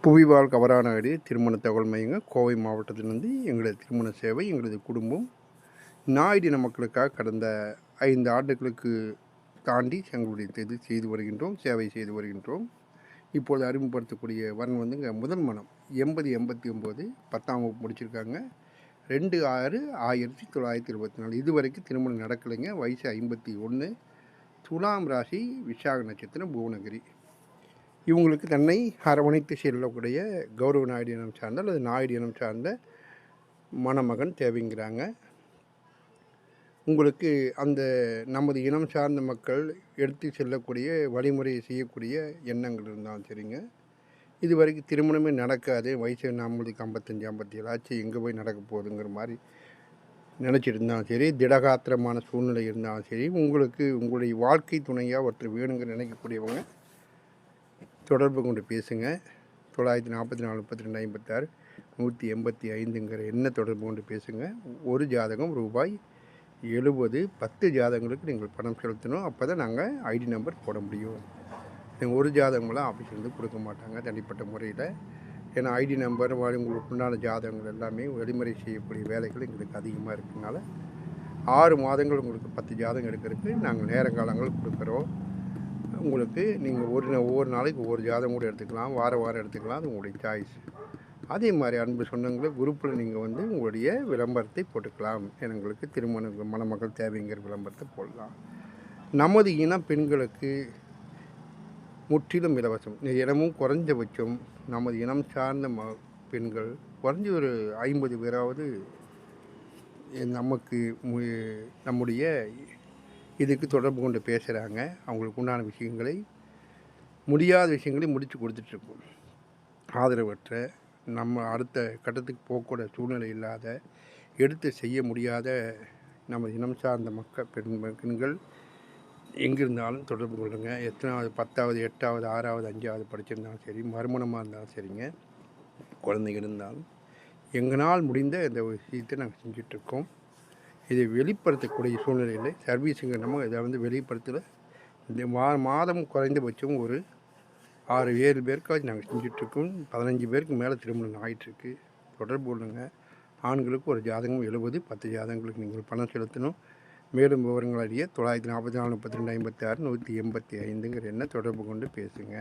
புவிவாழ் கவரானாடி திருமண தகவல் மையங்க கோவை மாவட்டத்திலிருந்து எங்களது திருமண சேவை எங்களது குடும்பம் நாயுடின மக்களுக்காக கடந்த 5 ஆண்டுகளுக்கு தாண்டி எங்களுடைய இது செய்து வருகின்றோம், சேவை செய்து வருகின்றோம். இப்போது அறிமுகப்படுத்தக்கூடிய வரன் வந்துங்க முதல் மனம் 8089 10ஆம் வகுப்பு முடிச்சிருக்காங்க. 2/6/1924 இதுவரைக்கும் திருமணம் நடக்கலைங்க. வயசு 51, துலாம் ராசி, விசாக நட்சத்திரம், புவனகிரி. இவங்களுக்கு தன்னை அரவணைத்து செல்லக்கூடிய கௌரவ நாயுடு இனம் சார்ந்த அல்லது நாயுடு இனம் சார்ந்த மணமகன் தேவைங்கிறாங்க. உங்களுக்கு அந்த நமது இனம் சார்ந்த மக்கள் எடுத்து செல்லக்கூடிய வழிமுறையை செய்யக்கூடிய எண்ணங்கள் இருந்தாலும் சரிங்க. இது வரைக்கும் திருமணமே நடக்காது, வயசு நம்மளுக்கு 55 57 ஆச்சு, எங்கே போய் நடக்க போகுதுங்கிற மாதிரி நினச்சிட்டு இருந்தாலும் சரி, திடகாத்திரமான சூழ்நிலை இருந்தாலும் சரி, உங்களுக்கு உங்களுடைய வாழ்க்கை துணையாக ஒருத்தர் வேணுங்கிற நினைக்கக்கூடியவங்க தொடர்பு கொண்டு பேசுங்க. 944 32 56 185ங்கிற என்ன தொடர்பு கொண்டு பேசுங்க. ஒரு ஜாதகம் ரூபாய் 70. 10 ஜாதகங்களுக்கு நீங்கள் பணம் செலுத்தணும். அப்போ தான் நாங்கள் ஐடி நம்பர் போட முடியும். நீங்கள் ஒரு ஜாதகமெல்லாம் ஆஃபீஸ்லேருந்து கொடுக்க மாட்டாங்க தனிப்பட்ட முறையில். ஏன்னா ஐடி நம்பர் உங்களுக்கு உண்டான ஜாதகங்கள் எல்லாமே வழிமுறை செய்யக்கூடிய வேலைகள் எங்களுக்கு அதிகமாக இருக்கிறதுனால 6 மாதங்கள் உங்களுக்கு 10 ஜாதகம் எடுக்கிறதுக்கு நாங்கள் நேரங்காலங்கள் கொடுக்குறோம். உங்களுக்கு நீங்கள் ஒவ்வொரு நாளைக்கு ஒவ்வொரு ஜாதகம் கூட எடுத்துக்கலாம், வாரம் எடுத்துக்கலாம், அது உங்களுடைய சாய்ஸ். அதே மாதிரி அன்பு சொந்தங்களை குரூப்பில் நீங்கள் வந்து உங்களுடைய விளம்பரத்தை போட்டுக்கலாம். எங்களுக்கு திருமண மணமகள் தேவைங்கிற விளம்பரத்தை போடலாம். நமது இனம் பெண்களுக்கு முற்றிலும் இலவசம். இடமும் குறைஞ்சபட்சம் நமது இனம் சார்ந்த பெண்கள் குறைஞ்ச ஒரு 50 பேராவது நமக்கு நம்முடைய இதுக்கு தொடர்பு கொண்டு பேசுகிறாங்க. அவங்களுக்கு உண்டான விஷயங்களை, முடியாத விஷயங்களை முடித்து கொடுத்துட்ருக்கோம். ஆதரவற்ற, நம்ம அடுத்த கட்டத்துக்கு போகக்கூட சூழ்நிலை இல்லாத, எடுத்து செய்ய முடியாத நம்ம இனம் சார்ந்த பெண்கள் எங்கிருந்தாலும் தொடர்பு கொள்ளுங்க. எத்தனாவது 10வது 8வது 6வது 5வது படிச்சிருந்தாலும் சரி, மறுமணமாக இருந்தாலும் சரிங்க, குழந்தைங்க இருந்தாலும் எங்களால் முடிந்த இந்த விஷயத்தை நாங்கள் செஞ்சிட்ருக்கோம். இதை வெளிப்படுத்தக்கூடிய சூழ்நிலையில் சர்வீஸுங்க நம்ம இதை வந்து வெளிப்படுத்தலை. இந்த மாதம் குறைந்தபட்சம் ஒரு 6-7 பேருக்காச்சும் நாங்கள் செஞ்சிட்ருக்கோம். 15 பேருக்கு மேலே திருமணம் ஆகிட்டுருக்கு. தொடர்பு கொள்ளுங்க. ஆண்களுக்கு ஒரு ஜாதகம் 70, 10 ஜாதகங்களுக்கு நீங்கள் பணம் செலுத்தணும். மேலும் விவரங்கள் அறிய 944 32 56 185ங்கிற எண்ணை தொடர்பு கொண்டு பேசுங்க.